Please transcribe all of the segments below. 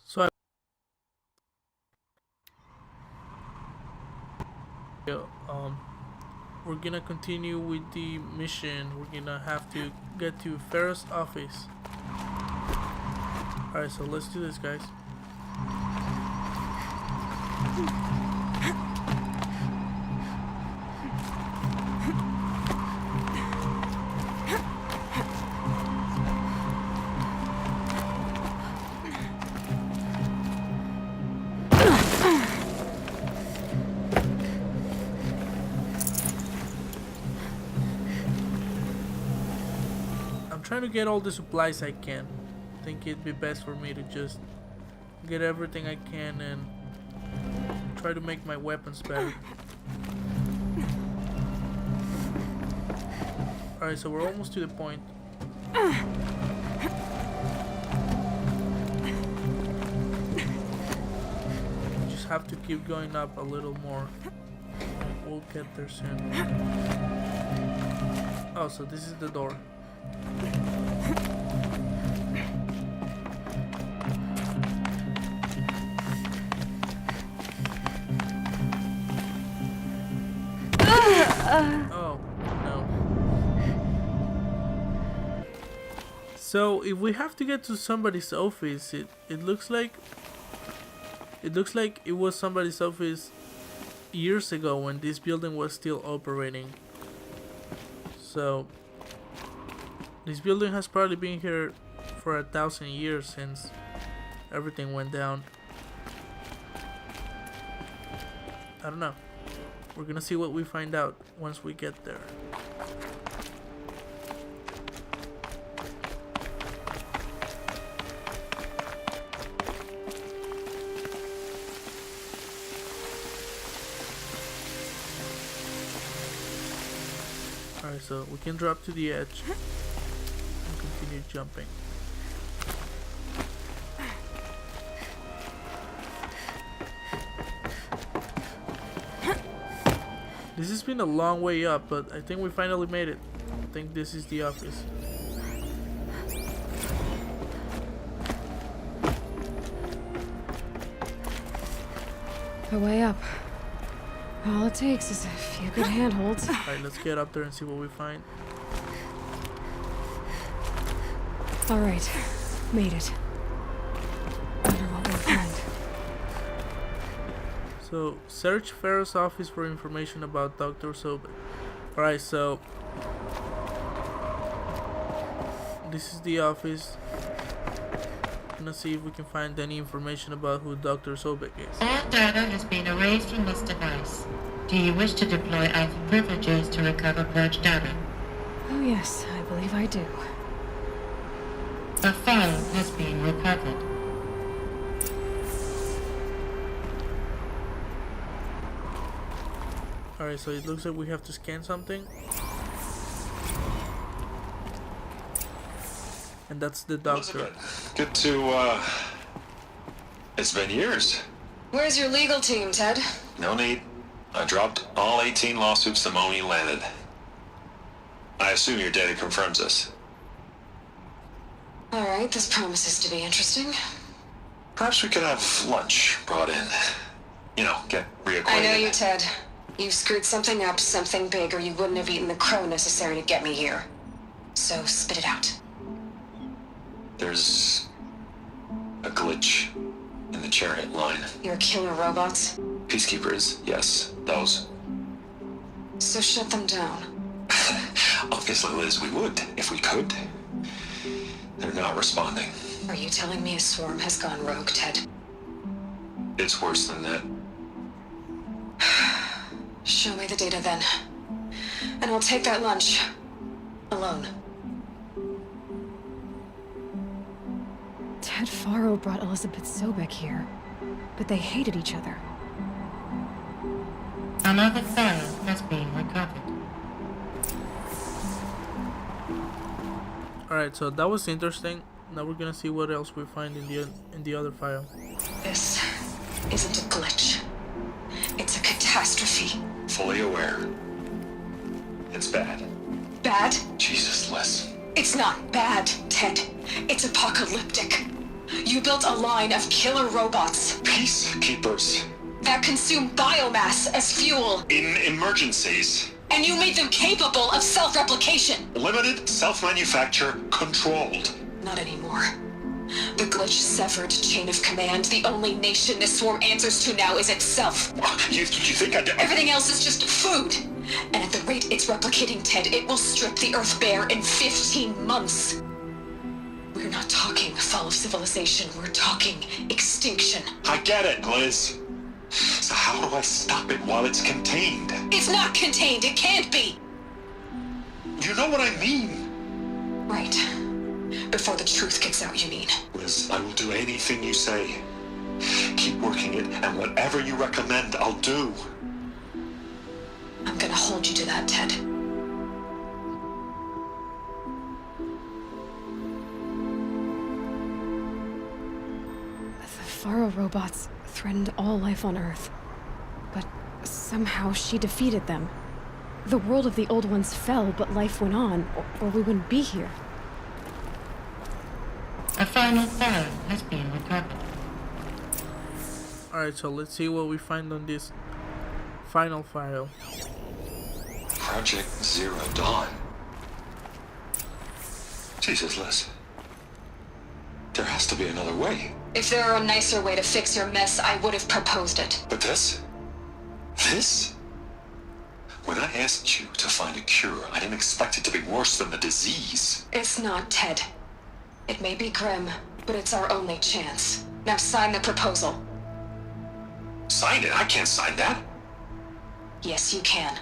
So we're gonna continue with the mission. We're gonna have to get to Farrah's office. Alright, so let's do this, guys. Trying to get all the supplies I can. I think it'd be best for me to just get everything I can and try to make my weapons better. Alright, so we're almost to the point. Just have to keep going up a little more. We'll get there soon. Oh, so this is the door. Oh, no. So if we have to get to somebody's office, it looks like it was somebody's office years ago when this building was still operating. So this building has probably been here for 1,000 years since everything went down. I don't know. We're gonna see what we find out once we get there. Alright, so we can drop to the edge and continue jumping. This has been a long way up, but I think we finally made it. I think this is the office. A way up. All it takes is a few good handholds. Alright, let's get up there and see what we find. Alright, made it. Wonder what we'll find. So, search Farrah's office for information about Dr. SOBECK. Alright, so this is the office. I'm gonna see if we can find any information about who Dr. SOBECK is. All data has been erased from this device. Do you wish to deploy alpha privileges to recover purged data? Oh yes, I believe I do. A file has been recovered. Alright, so it looks like we have to scan something. And that's the doctor. Elizabeth, good to, it's been years. Where's your legal team, Ted? No need. I dropped all 18 lawsuits the moment you landed. I assume your data confirms this. Alright, this promises to be interesting. Perhaps we could have lunch brought in. You know, get reacquainted. I know you, Ted. You screwed something up, something big, or you wouldn't have eaten the crow necessary to get me here. So, spit it out. There's a glitch in the chariot line. Your killer robots? Peacekeepers, yes, those. So shut them down. Obviously, Liz, we would, if we could. They're not responding. Are you telling me a swarm has gone rogue, Ted? It's worse than that. Show me the data then. And I'll take that lunch. Alone. Ted Faro brought Elizabeth SOBECK here, but they hated each other. Another file has been recovered. Alright, so that was interesting. Now we're gonna see what else we find in the other file. This isn't a glitch. It's a catastrophe. Fully aware. It's bad. Bad? Jesus, Liz. It's not bad, Ted. It's apocalyptic. You built a line of killer robots Peacekeepers. that consume biomass as fuel, In emergencies. and you made them capable of self-replication. Limited, self-manufacture, controlled. Not anymore. The glitch severed chain of command. The only nation this swarm answers to now is itself. You think I did? Everything else is just food. And at the rate it's replicating, Ted, it will strip the Earth bare in 15 months. We're not talking fall of civilization. We're talking extinction. I get it, Liz. So how do I stop it while it's contained? It's not contained. It can't be. You know what I mean? Right. Before the truth gets out, you mean? Liz, I will do anything you say. Keep working it, and whatever you recommend, I'll do. I'm gonna hold you to that, Ted. The Faro robots threatened all life on Earth. But somehow she defeated them. The world of the old ones fell, but life went on, or we wouldn't be here. A final file has been recovered. Alright, so let's see what we find on this final file. Project Zero Dawn. Jesus, Liz. There has to be another way. If there were a nicer way to fix your mess, I would have proposed it. But this? This? When I asked you to find a cure, I didn't expect it to be worse than the disease. It's not, Ted. It may be grim, but it's our only chance. Now sign the proposal. Sign it? I can't sign that. Yes, you can.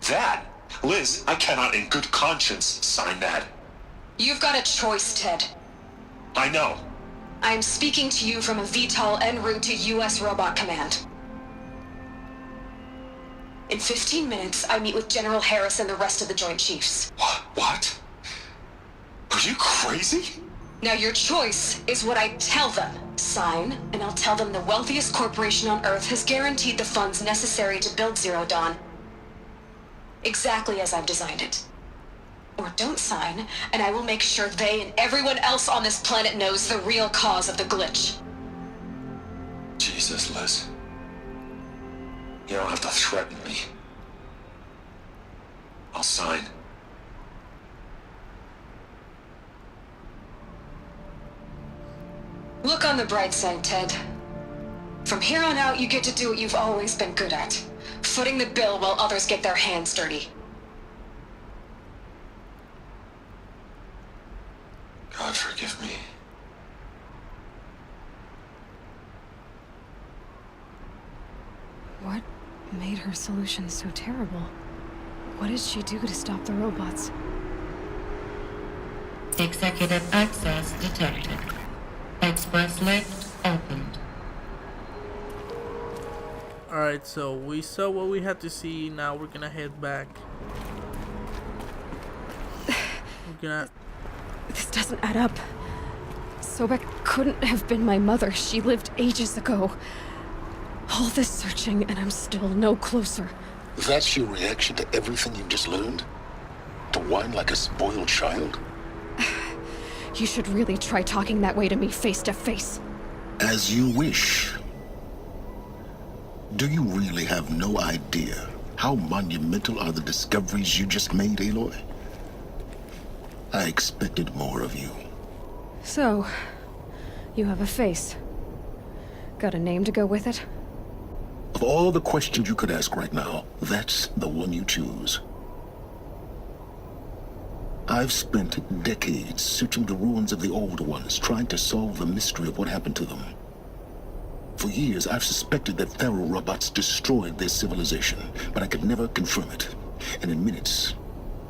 That? Liz, I cannot in good conscience sign that. You've got a choice, Ted. I know. I am speaking to you from a VTOL en route to U.S. Robot Command. In 15 minutes, I meet with General Harris and the rest of the Joint Chiefs. What? Are you crazy? Now your choice is what I tell them. Sign, and I'll tell them the wealthiest corporation on Earth has guaranteed the funds necessary to build Zero Dawn. Exactly as I've designed it. Or don't sign, and I will make sure they and everyone else on this planet knows the real cause of the glitch. Jesus, Liz. You don't have to threaten me. I'll sign. Look on the bright side, Ted. From here on out, you get to do what you've always been good at. Footing the bill while others get their hands dirty. God forgive me. What made her solution so terrible? What did she do to stop the robots? Executive access detected. Express lift opened. Alright, so we saw what we had to see. Now we're gonna head back. We're gonna... This doesn't add up. SOBECK couldn't have been my mother. She lived ages ago. All this searching, and I'm still no closer. That's your reaction to everything you've just learned? To whine like a spoiled child? You should really try talking that way to me face to face. As you wish. Do you really have no idea how monumental are the discoveries you just made, Aloy? I expected more of you. So, you have a face. Got a name to go with it? Of all the questions you could ask right now, that's the one you choose. I've spent decades searching the ruins of the old ones, trying to solve the mystery of what happened to them. For years, I've suspected that Faro robots destroyed their civilization, but I could never confirm it. And in minutes,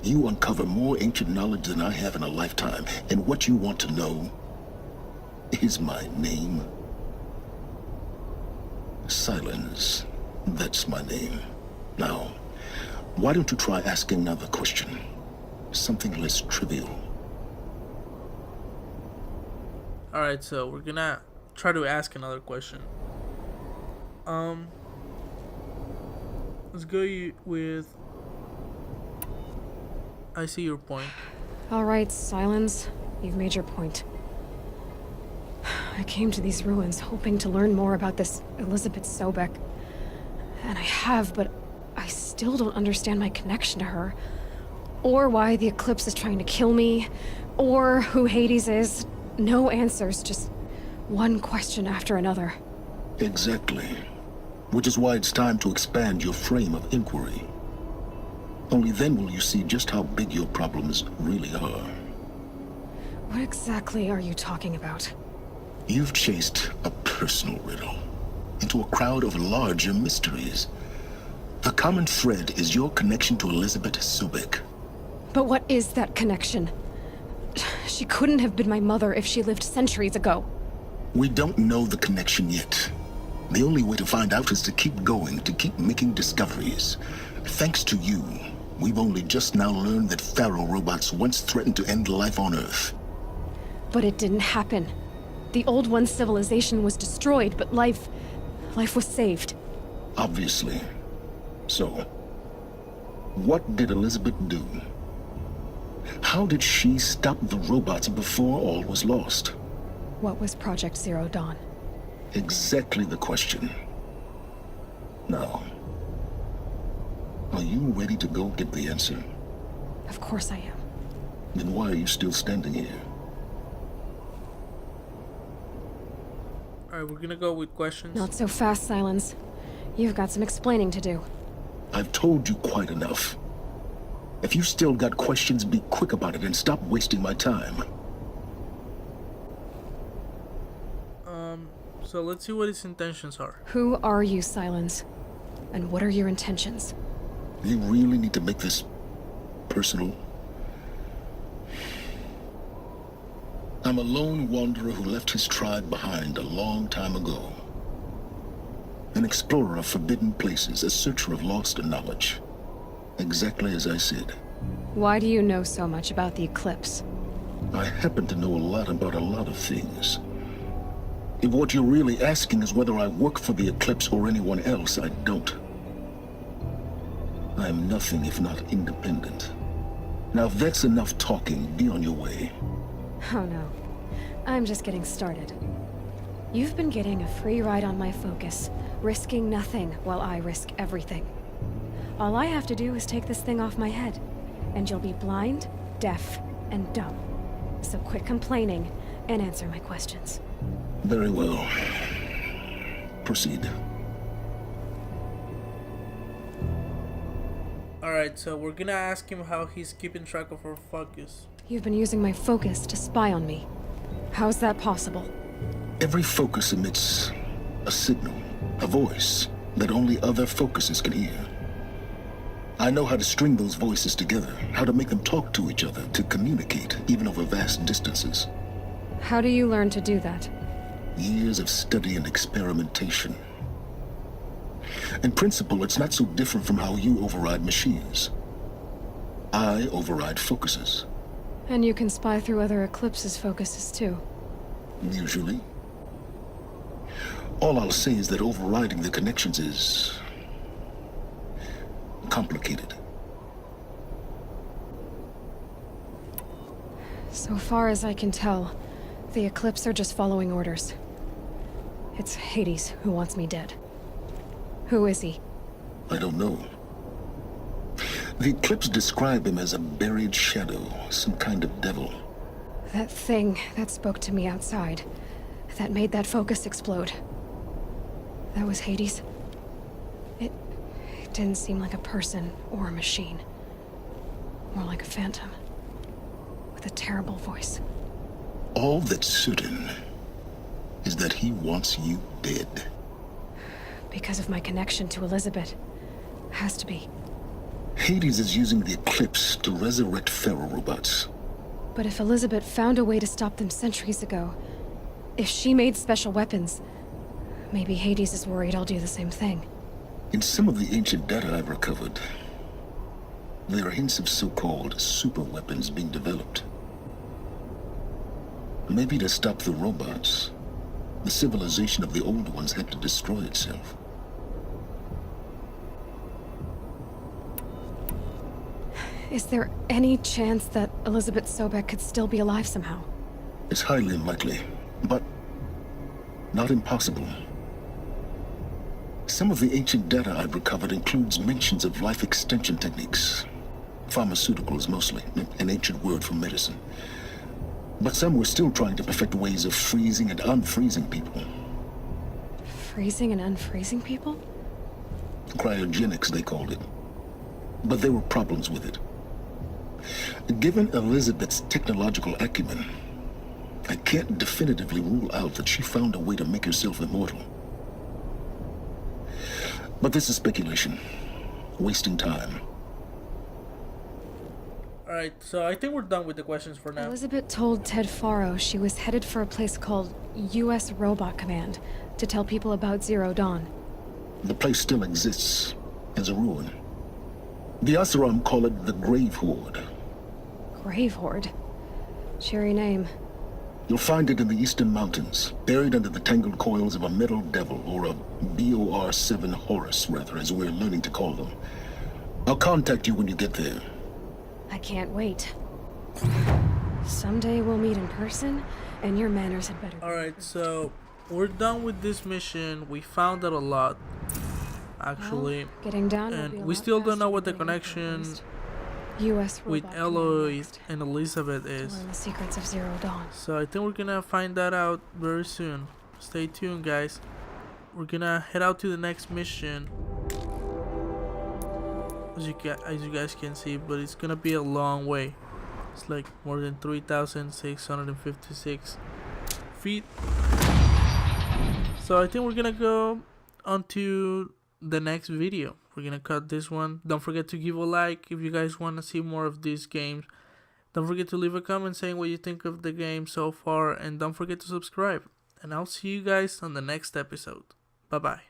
you uncover more ancient knowledge than I have in a lifetime. And what you want to know is my name. Silence. That's my name. Now, why don't you try asking another question? Something less trivial. Alright, so we're gonna try to ask another question. Let's go with... I see your point. All right, Silence. You've made your point. I came to these ruins hoping to learn more about this Elizabeth SOBECK. And I have, but I still don't understand my connection to her. Or why the Eclipse is trying to kill me. Or who Hades is. No answers, just one question after another. Exactly. Which is why it's time to expand your frame of inquiry. Only then will you see just how big your problems really are. What exactly are you talking about? You've chased a personal riddle into a crowd of larger mysteries. The common thread is your connection to Elizabeth SOBECK. But what is that connection? She couldn't have been my mother if she lived centuries ago. We don't know the connection yet. The only way to find out is to keep going, to keep making discoveries. Thanks to you, we've only just now learned that Pharaoh robots once threatened to end life on Earth. But it didn't happen. The Old One's civilization was destroyed, but life was saved. Obviously. So, what did Elizabeth do? How did she stop the robots before all was lost? What was Project Zero Dawn? Exactly the question. Now, are you ready to go get the answer? Of course I am. Then why are you still standing here? Alright, we're gonna go with questions. Not so fast, Silence. You've got some explaining to do. I've told you quite enough. If you still got questions, be quick about it and stop wasting my time. So let's see what his intentions are. Who are you, Silence? And what are your intentions? You really need to make this personal? I'm a lone wanderer who left his tribe behind a long time ago. An explorer of forbidden places, a searcher of lost knowledge. Exactly as I said. Why do you know so much about the Eclipse? I happen to know a lot about a lot of things. If what you're really asking is whether I work for the Eclipse or anyone else, I don't. I am nothing if not independent. Now if that's enough talking, be on your way. Oh no. I'm just getting started. You've been getting a free ride on my focus, risking nothing while I risk everything. All I have to do is take this thing off my head, and you'll be blind, deaf, and dumb. So quit complaining and answer my questions. Very well. Proceed. Alright, so we're gonna ask him how he's keeping track of our focus. You've been using my focus to spy on me. How's that possible? Every focus emits a signal, a voice, that only other focuses can hear. I know how to string those voices together, how to make them talk to each other, to communicate, even over vast distances. How do you learn to do that? Years of study and experimentation. In principle, it's not so different from how you override machines. I override focuses. And you can spy through other Eclipse's focuses too. Usually. All I'll say is that overriding the connections is complicated. So far as I can tell, the Eclipse are just following orders. It's Hades who wants me dead. Who is he? I don't know. The Eclipse describe him as a buried shadow, some kind of devil. That thing that spoke to me outside, that made that focus explode. That was Hades. It didn't seem like a person or a machine. More like a phantom. With a terrible voice. All that's certain is that he wants you dead. Because of my connection to Elizabeth. Has to be. Hades is using the Eclipse to resurrect Pharaoh robots. But if Elizabeth found a way to stop them centuries ago, if she made special weapons, maybe Hades is worried I'll do the same thing. In some of the ancient data I've recovered, there are hints of so-called super weapons being developed. Maybe to stop the robots, the civilization of the old ones had to destroy itself. Is there any chance that Elizabeth SOBECK could still be alive somehow? It's highly unlikely, but not impossible. Some of the ancient data I've recovered includes mentions of life extension techniques. Pharmaceuticals, mostly, an ancient word for medicine. But some were still trying to perfect ways of freezing and unfreezing people. Freezing and unfreezing people? Cryogenics, they called it. But there were problems with it. Given Elizabeth's technological acumen, I can't definitively rule out that she found a way to make herself immortal. But this is speculation. Wasting time. Alright, so I think we're done with the questions for now. Elizabeth told Ted Faro she was headed for a place called U.S. Robot Command to tell people about Zero Dawn. The place still exists as a ruin. The Asaram call it the Grave Horde. Grave Horde? Cheery name. You'll find it in the Eastern Mountains, buried under the tangled coils of a metal devil, or a BOR-7 Horus, rather, as we're learning to call them. I'll contact you when you get there. I can't wait. Someday we'll meet in person, and your manners had better be. Alright, so we're done with this mission. We found out a lot, actually. Well, getting down will be a And we lot still don't know faster what the than connection proposed. US with Robot Command Aloy next, and Elizabeth to is. learn the secrets of Zero Dawn. So I think we're gonna find that out very soon. Stay tuned, guys. We're gonna head out to the next mission, as you guys can see, but it's gonna be a long way. It's like more than 3,656 feet. So I think we're gonna go on to the next video. We're gonna cut this one. Don't forget to give a like if you guys want to see more of these games. Don't forget to leave a comment saying what you think of the game so far, and don't forget to subscribe. And I'll see you guys on the next episode. Bye bye.